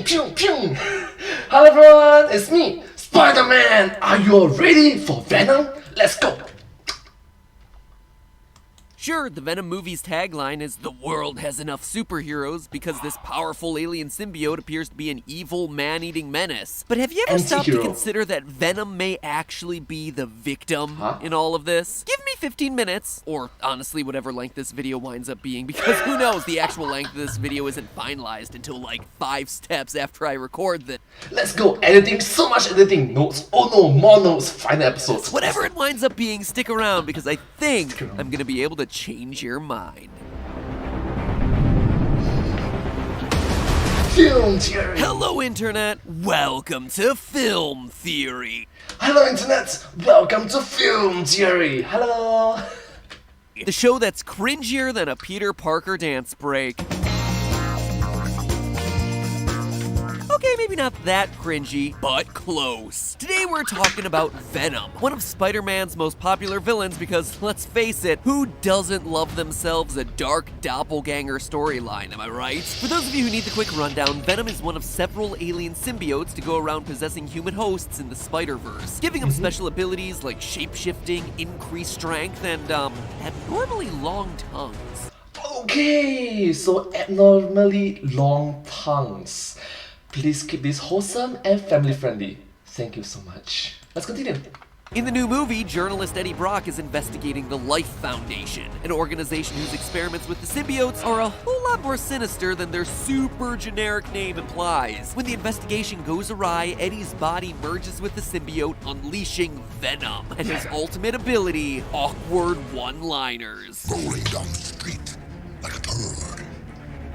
pew, pew. Hello everyone, it's me, Spiderman. Are you all ready for Venom? Let's go. Sure, the Venom movie's tagline is "The world has enough superheroes" because this powerful alien symbiote appears to be an evil, man-eating menace. But have you ever stopped to consider that Venom may actually be the victim in all of this? Give me 15 minutes, or honestly whatever length this video winds up being, because who knows, the actual length of this video isn't finalized until like 5 steps after I record this. Let's go, editing, so much editing, notes, oh no, more notes, final episodes. Whatever it winds up being, stick around because I think I'm gonna be able to change your mind. Film Theory. Hello Internet, welcome to Film Theory. Hello Internet, welcome to Film Theory. Hello. The show that's cringier than a Peter Parker dance break. Okay, maybe not that cringy, but close. Today we're talking about Venom, one of Spider-Man's most popular villains because, let's face it, who doesn't love themselves a dark doppelganger storyline, am I right? For those of you who need the quick rundown, Venom is one of several alien symbiotes to go around possessing human hosts in the Spider-Verse, giving them special abilities like shape-shifting, increased strength, and, abnormally long tongues. Okay, so abnormally long tongues. Please keep this wholesome and family friendly. Thank you so much. Let's continue. In the new movie, journalist Eddie Brock is investigating the Life Foundation, an organization whose experiments with the symbiotes are a whole lot more sinister than their super generic name implies. When the investigation goes awry, Eddie's body merges with the symbiote, unleashing Venom, and his ultimate ability, awkward one-liners. Rolling down the street like a bird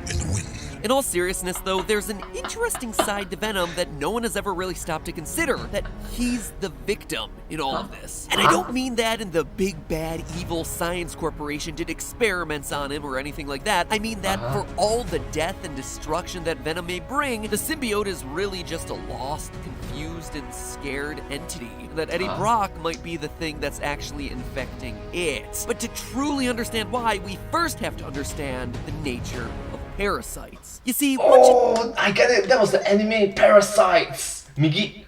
in the wind. In all seriousness though, there's an interesting side to Venom that no one has ever really stopped to consider, that he's the victim in all of this. And I don't mean that in the big bad evil science corporation did experiments on him or anything like that. I mean that for all the death and destruction that Venom may bring, the symbiote is really just a lost, confused, and scared entity. That Eddie Brock might be the thing that's actually infecting it. But to truly understand why, we first have to understand the nature of parasites. You see, I get it. That was the anime Parasites. Migi.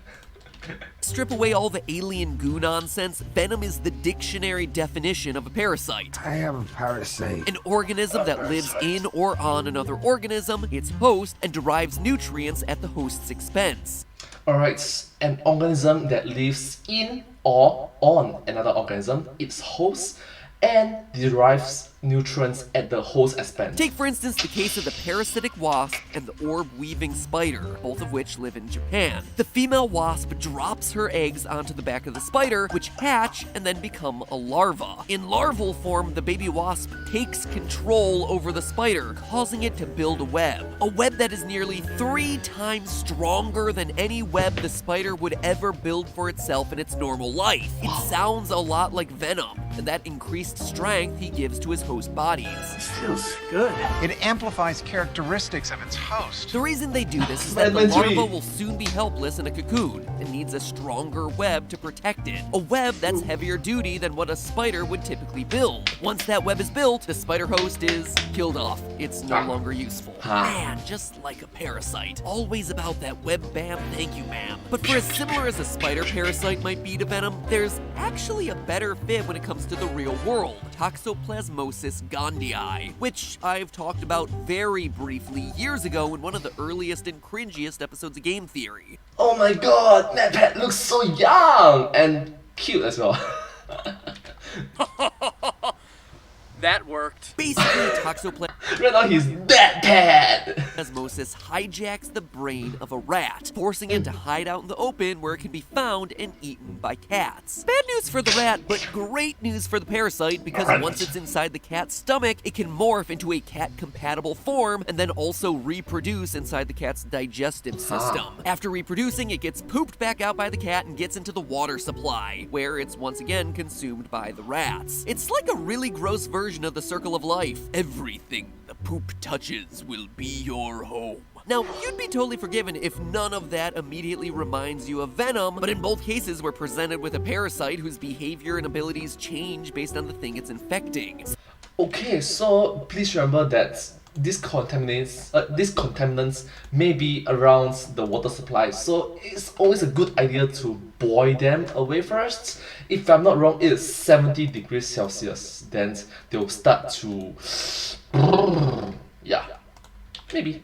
Strip away all the alien goo nonsense, Venom is the dictionary definition of a parasite. I am a parasite. An organism that lives in or on another organism, its host, and derives nutrients at the host's expense. Alright, an organism that lives in or on another organism, its host, and derives nutrients at the host's expense. Take for instance the case of the parasitic wasp and the orb-weaving spider, both of which live in Japan. The female wasp drops her eggs onto the back of the spider, which hatch and then become a larva. In larval form, the baby wasp takes control over the spider, causing it to build a web that is nearly 3 times stronger than any web the spider would ever build for itself in its normal life. It sounds a lot like Venom, and that increased strength he gives to his host bodies. Feels good. It amplifies characteristics of its host. The reason they do this is that the larva will soon be helpless in a cocoon and needs a stronger web to protect it. A web that's heavier duty than what a spider would typically build. Once that web is built, the spider host is killed off. It's no longer useful. Man, just like a parasite. Always about that web bam, thank you ma'am. But for as similar as a spider parasite might be to Venom, there's actually a better fit when it comes to the real world. Toxoplasmosis gondii, which I've talked about very briefly years ago in one of the earliest and cringiest episodes of Game Theory. Oh my god, that pet looks so young and cute as well. That worked. Basically, Toxoplasmosis Right now he's that bad. hijacks the brain of a rat, forcing it to hide out in the open where it can be found and eaten by cats. Bad news for the rat, but great news for the parasite because once it's inside the cat's stomach, it can morph into a cat-compatible form and then also reproduce inside the cat's digestive system. After reproducing, it gets pooped back out by the cat and gets into the water supply, where it's once again consumed by the rats. It's like a really gross version of the circle of life. Everything the poop touches will be your home. Now, you'd be totally forgiven if none of that immediately reminds you of Venom, but in both cases we're presented with a parasite whose behavior and abilities change based on the thing it's infecting. Okay, so please remember that these contaminants may be around the water supply, so it's always a good idea to boil them away first. If I'm not wrong, it's 70 degrees Celsius. Then they'll start to, yeah, maybe.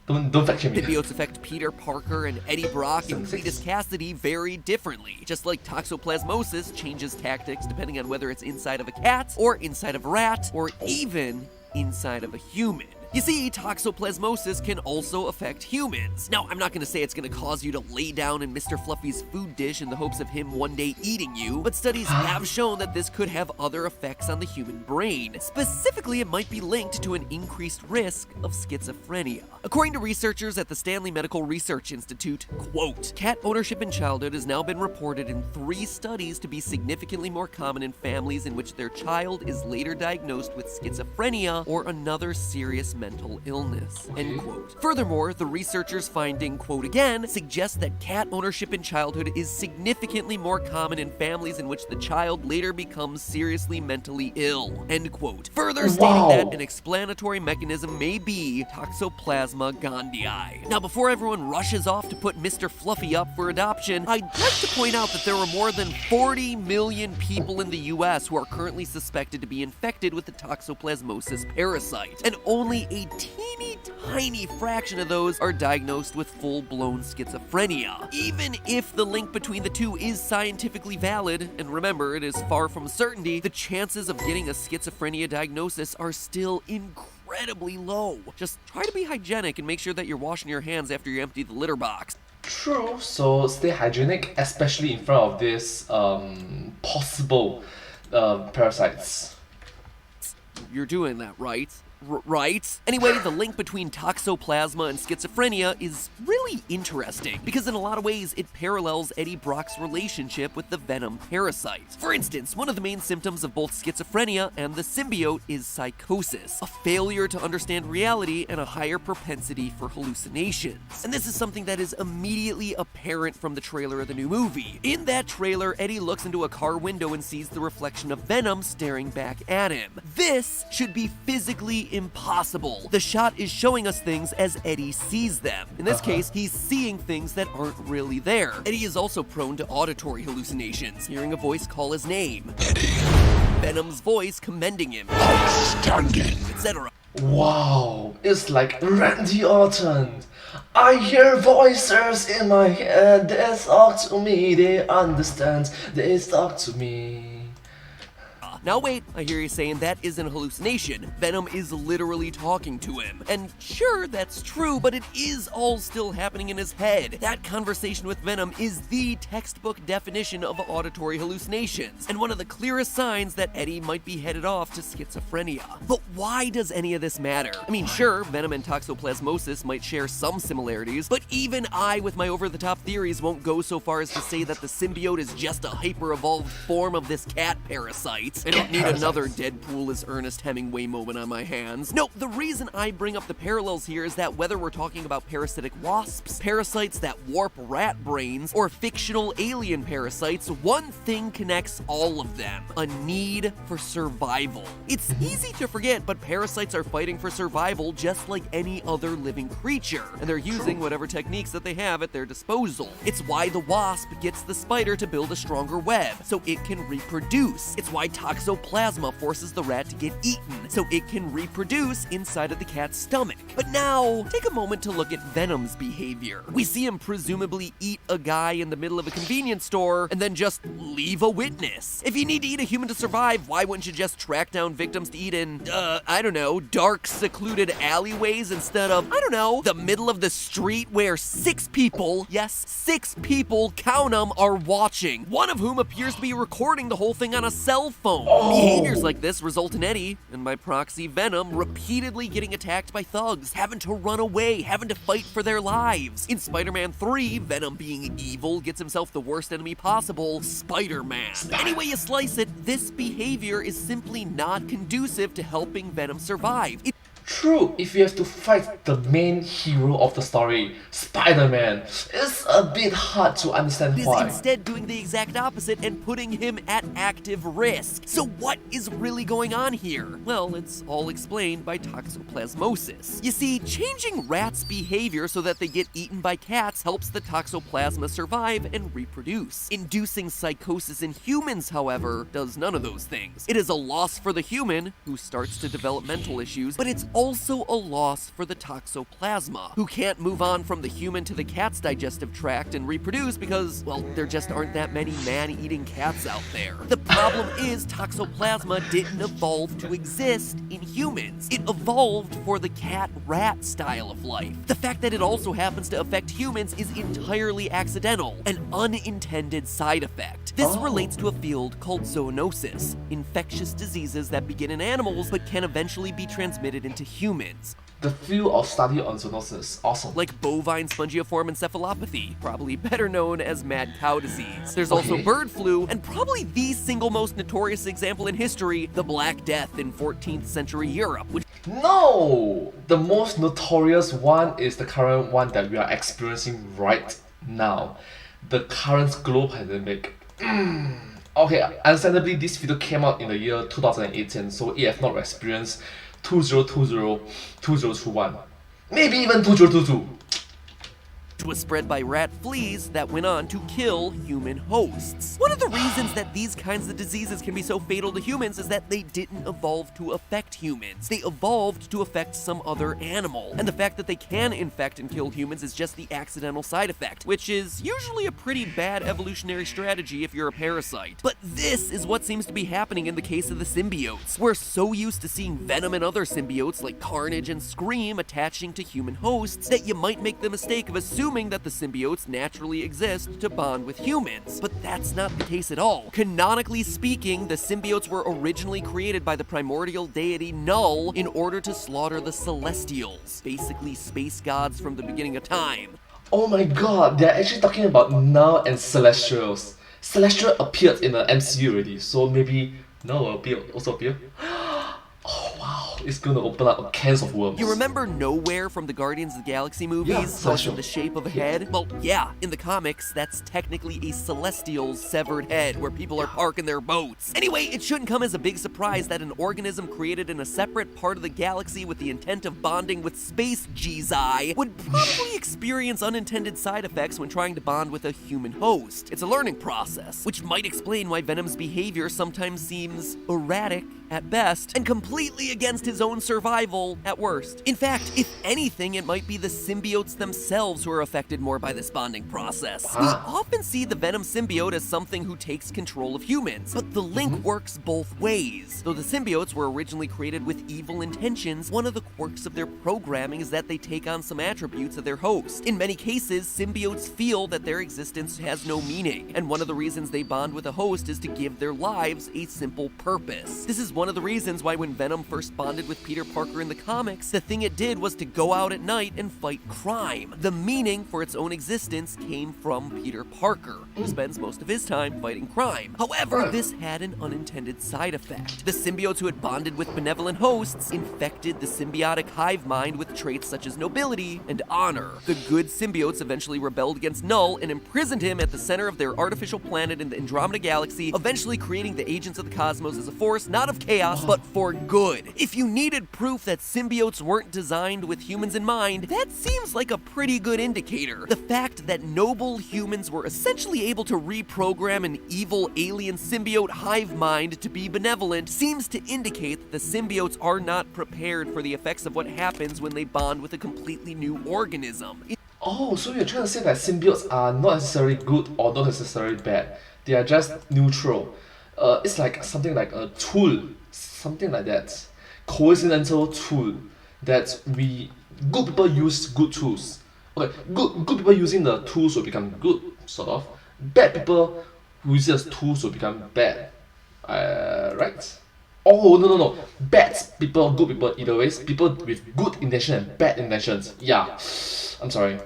Don't fact check me. Symbiotes affect Peter Parker and Eddie Brock and Cletus Cassidy very differently. Just like toxoplasmosis changes tactics depending on whether it's inside of a cat, or inside of a rat, or even inside of a human. You see, toxoplasmosis can also affect humans. Now, I'm not gonna say it's gonna cause you to lay down in Mr. Fluffy's food dish in the hopes of him one day eating you, but studies have shown that this could have other effects on the human brain. Specifically, it might be linked to an increased risk of schizophrenia. According to researchers at the Stanley Medical Research Institute, quote, cat ownership in childhood has now been reported in 3 studies to be significantly more common in families in which their child is later diagnosed with schizophrenia or another serious mental illness, end quote. Furthermore, the researchers' finding, quote again, suggests that cat ownership in childhood is significantly more common in families in which the child later becomes seriously mentally ill, end quote. Further stating that an explanatory mechanism may be Toxoplasma gondii. Now, before everyone rushes off to put Mr. Fluffy up for adoption, I'd like to point out that there are more than 40 million people in the US who are currently suspected to be infected with the toxoplasmosis parasite, and only a teeny tiny fraction of those are diagnosed with full-blown schizophrenia. Even if the link between the two is scientifically valid, and remember, it is far from certainty, the chances of getting a schizophrenia diagnosis are still incredibly low. Just try to be hygienic and make sure that you're washing your hands after you empty the litter box. True, so stay hygienic, especially in front of this possible parasites. You're doing that, right? Right? Anyway, the link between toxoplasma and schizophrenia is really interesting because in a lot of ways it parallels Eddie Brock's relationship with the Venom parasite. For instance, one of the main symptoms of both schizophrenia and the symbiote is psychosis, a failure to understand reality and a higher propensity for hallucinations. And this is something that is immediately apparent from the trailer of the new movie. In that trailer, Eddie looks into a car window and sees the reflection of Venom staring back at him. This should be physically impossible. The shot is showing us things as Eddie sees them. In this case, he's seeing things that aren't really there. Eddie is also prone to auditory hallucinations, hearing a voice call his name, Eddie. Venom's voice commending him, Outstanding. etc. Wow, it's like Randy Orton. I hear voices in my head, they talk to me, they understand, they talk to me. Now wait, I hear you saying that isn't a hallucination. Venom is literally talking to him. And sure, that's true, but it is all still happening in his head. That conversation with Venom is the textbook definition of auditory hallucinations, and one of the clearest signs that Eddie might be headed off to schizophrenia. But why does any of this matter? I mean, sure, Venom and toxoplasmosis might share some similarities, but even I, with my over-the-top theories, won't go so far as to say that the symbiote is just a hyper-evolved form of this cat parasite. I don't need another Deadpool as Ernest Hemingway moment on my hands. No, the reason I bring up the parallels here is that whether we're talking about parasitic wasps, parasites that warp rat brains, or fictional alien parasites, one thing connects all of them: a need for survival. It's easy to forget, but parasites are fighting for survival just like any other living creature, and they're using whatever techniques that they have at their disposal. It's why the wasp gets the spider to build a stronger web, so it can reproduce. It's why toxoplasma forces the rat to get eaten, so it can reproduce inside of the cat's stomach. But now, take a moment to look at Venom's behavior. We see him presumably eat a guy in the middle of a convenience store and then just leave a witness. If you need to eat a human to survive, why wouldn't you just track down victims to eat in, I don't know, dark, secluded alleyways instead of, I don't know, the middle of the street where 6 people, yes, 6 people, count them, are watching, one of whom appears to be recording the whole thing on a cell phone. Behaviors like this result in Eddie, and by proxy Venom, repeatedly getting attacked by thugs, having to run away, having to fight for their lives. In Spider-Man 3, Venom, being evil, gets himself the worst enemy possible, Spider-Man. Any way you slice it, this behavior is simply not conducive to helping Venom survive. True, if you have to fight the main hero of the story, Spiderman, it's a bit hard to understand It is why. instead doing the exact opposite and putting him at active risk. So what is really going on here? Well, it's all explained by toxoplasmosis. You see, changing rats' behavior so that they get eaten by cats helps the toxoplasma survive and reproduce. Inducing psychosis in humans, however, does none of those things. It is a loss for the human, who starts to develop mental issues, but it's also a loss for the toxoplasma, who can't move on from the human to the cat's digestive tract and reproduce because, well, there just aren't that many man-eating cats out there. The problem is toxoplasma didn't evolve to exist in humans. It evolved for the cat-rat style of life. The fact that it also happens to affect humans is entirely accidental, an unintended side effect. This relates to a field called zoonosis, infectious diseases that begin in animals but can eventually be transmitted into humans. The field of study on zoonosis, awesome. Like bovine spongiform encephalopathy, probably better known as mad cow disease. There's also Okay. bird flu, and probably the single most notorious example in history, the Black Death in 14th century Europe, which No! The most notorious one is the current one that we are experiencing right now. The current global pandemic. Okay, understandably this video came out in the year 2018, so it have not experienced 2020, 2021, maybe even 2022. was spread by rat fleas that went on to kill human hosts. One of the reasons that these kinds of diseases can be so fatal to humans is that they didn't evolve to affect humans. They evolved to affect some other animal. And the fact that they can infect and kill humans is just the accidental side effect, which is usually a pretty bad evolutionary strategy if you're a parasite. But this is what seems to be happening in the case of the symbiotes. We're so used to seeing Venom and other symbiotes like Carnage and Scream attaching to human hosts that you might make the mistake of assuming that the symbiotes naturally exist to bond with humans. But that's not the case at all. Canonically speaking, the symbiotes were originally created by the primordial deity Null in order to slaughter the Celestials, basically space gods from the beginning of time. Oh my god, they're actually talking about Null and Celestials. Celestial appeared in the MCU already, so maybe Null will also appear. Oh wow, it's gonna open up cans of worms. You remember Nowhere from the Guardians of the Galaxy movies? Yeah, How it's in Celestial. the shape of a head? Well, yeah, in the comics, that's technically a Celestial's severed head where people are parking their boats. Anyway, it shouldn't come as a big surprise that an organism created in a separate part of the galaxy with the intent of bonding with space Gzi would probably experience unintended side effects when trying to bond with a human host. It's a learning process, which might explain why Venom's behavior sometimes seems erratic at best, and completely against his own survival at worst. In fact, if anything, it might be the symbiotes themselves who are affected more by this bonding process. We often see the Venom symbiote as something who takes control of humans, but the link works both ways. Though the symbiotes were originally created with evil intentions, one of the quirks of their programming is that they take on some attributes of their host. In many cases, symbiotes feel that their existence has no meaning, and one of the reasons they bond with a host is to give their lives a simple purpose. This is one of the reasons why when Venom first bonded with Peter Parker in the comics, the thing it did was to go out at night and fight crime. The meaning for its own existence came from Peter Parker, who spends most of his time fighting crime. However, this had an unintended side effect. The symbiotes who had bonded with benevolent hosts infected the symbiotic hive mind with traits such as nobility and honor. The good symbiotes eventually rebelled against Null and imprisoned him at the center of their artificial planet in the Andromeda Galaxy, eventually creating the agents of the cosmos as a force not of chaos, but for good. If you needed proof that symbiotes weren't designed with humans in mind, that seems like a pretty good indicator. The fact that noble humans were essentially able to reprogram an evil alien symbiote hive mind to be benevolent seems to indicate that the symbiotes are not prepared for the effects of what happens when they bond with a completely new organism. Oh, so you're trying to say that symbiotes are not necessarily good or not necessarily bad. They are just neutral. It's like something like a tool, something like that. Coincidental tool that good people use good tools. Okay, good people using the tools will become good, sort of. Bad people who use the tools will become bad. Right? Oh, no. Bad people, good people, either ways. People with good intention and bad intentions. Yeah. I'm sorry.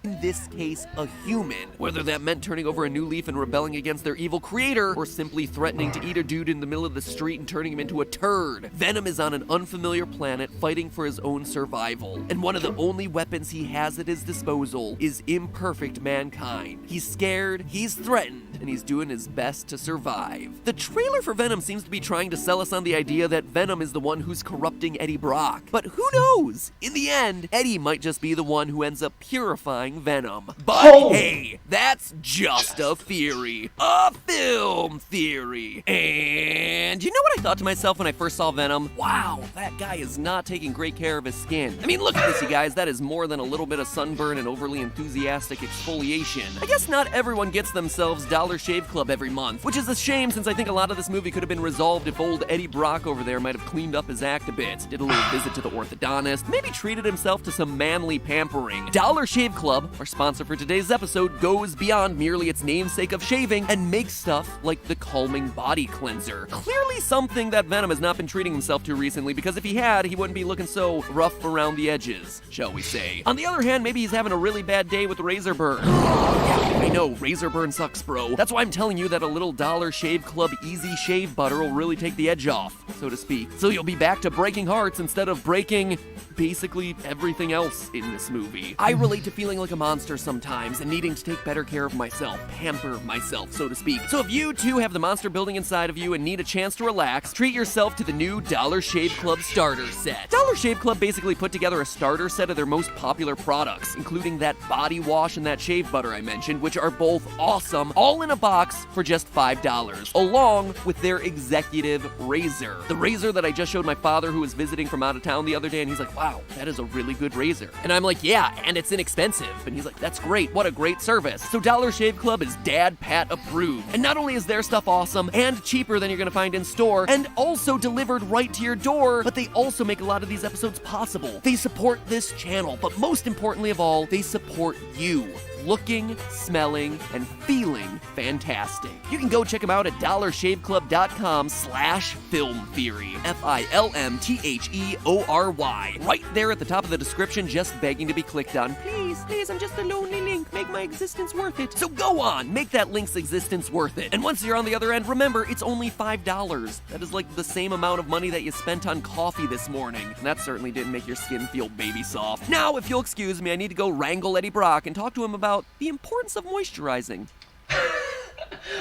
in this case, a human. Whether that meant turning over a new leaf and rebelling against their evil creator, or simply threatening to eat a dude in the middle of the street and turning him into a turd. Venom is on an unfamiliar planet fighting for his own survival, and one of the only weapons he has at his disposal is imperfect mankind. He's scared, he's threatened, and he's doing his best to survive. The trailer for Venom seems to be trying to sell us on the idea that Venom is the one who's corrupting Eddie Brock. But who knows? In the end, Eddie might just be the one who ends up purifying Venom. But hey, that's just a theory. A film theory. And you know what I thought to myself when I first saw Venom? Wow, that guy is not taking great care of his skin. I mean, look at this, you guys. That is more than a little bit of sunburn and overly enthusiastic exfoliation. I guess not everyone gets themselves Dollar Shave Club every month, which is a shame since I think a lot of this movie could have been resolved if old Eddie Brock over there might have cleaned up his act a bit, did a little visit to the orthodontist, maybe treated himself to some manly pampering. Dollar Shave Club, our sponsor for today's episode, goes beyond merely its namesake of shaving and makes stuff like the calming body cleanser. Clearly something that Venom has not been treating himself to recently, because if he had, he wouldn't be looking so rough around the edges, shall we say. On the other hand, maybe he's having a really bad day with razor burn. Yeah, I know, razor burn sucks, bro. That's why I'm telling you that a little Dollar Shave Club Easy Shave Butter will really take the edge off, so to speak. So you'll be back to breaking hearts instead of breaking basically everything else in this movie. I relate to feeling like a monster sometimes and needing to take better care of myself, pamper myself, so to speak. So if you too have the monster building inside of you and need a chance to relax, treat yourself to the new Dollar Shave Club starter set. Dollar Shave Club basically put together a starter set of their most popular products, including that body wash and that shave butter I mentioned, which are both awesome, all in a box for just $5, along with their executive razor. The razor that I just showed my father who was visiting from out of town the other day, and he's like, wow, that is a really good razor. And I'm like, yeah, and it's inexpensive. And he's like, that's great, what a great service. So Dollar Shave Club is Dad Pat approved. And not only is their stuff awesome and cheaper than you're gonna find in store, and also delivered right to your door, but they also make a lot of these episodes possible. They support this channel, but most importantly of all, they support you. Looking, smelling, and feeling fantastic. You can go check them out at dollarshaveClub.com/filmtheory. FILMTHEORY. Right there at the top of the description, just begging to be clicked on. Please, I'm just a lonely link. Make my existence worth it. So go on, make that link's existence worth it. And once you're on the other end, remember, it's only $5. That is like the same amount of money that you spent on coffee this morning. And that certainly didn't make your skin feel baby soft. Now, if you'll excuse me, I need to go wrangle Eddie Brock and talk to him about the importance of moisturizing.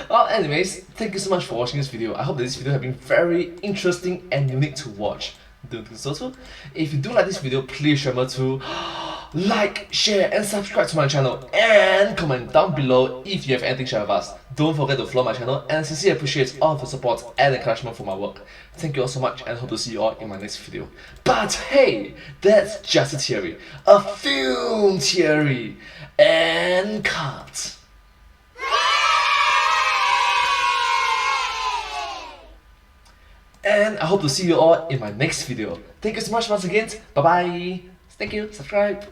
Well, anyways, thank you so much for watching this video. I hope that this video has been very interesting and unique to watch. Don't think so too? If you do like this video, please remember to like, share, and subscribe to my channel, and comment down below if you have anything to share with us. Don't forget to follow my channel, and sincerely appreciate all of the support and encouragement for my work. Thank you all so much, and hope to see you all in my next video. But hey, that's just a theory, a film theory, and cut. And I hope to see you all in my next video. Thank you so much once again. Bye bye. Thank you. Subscribe.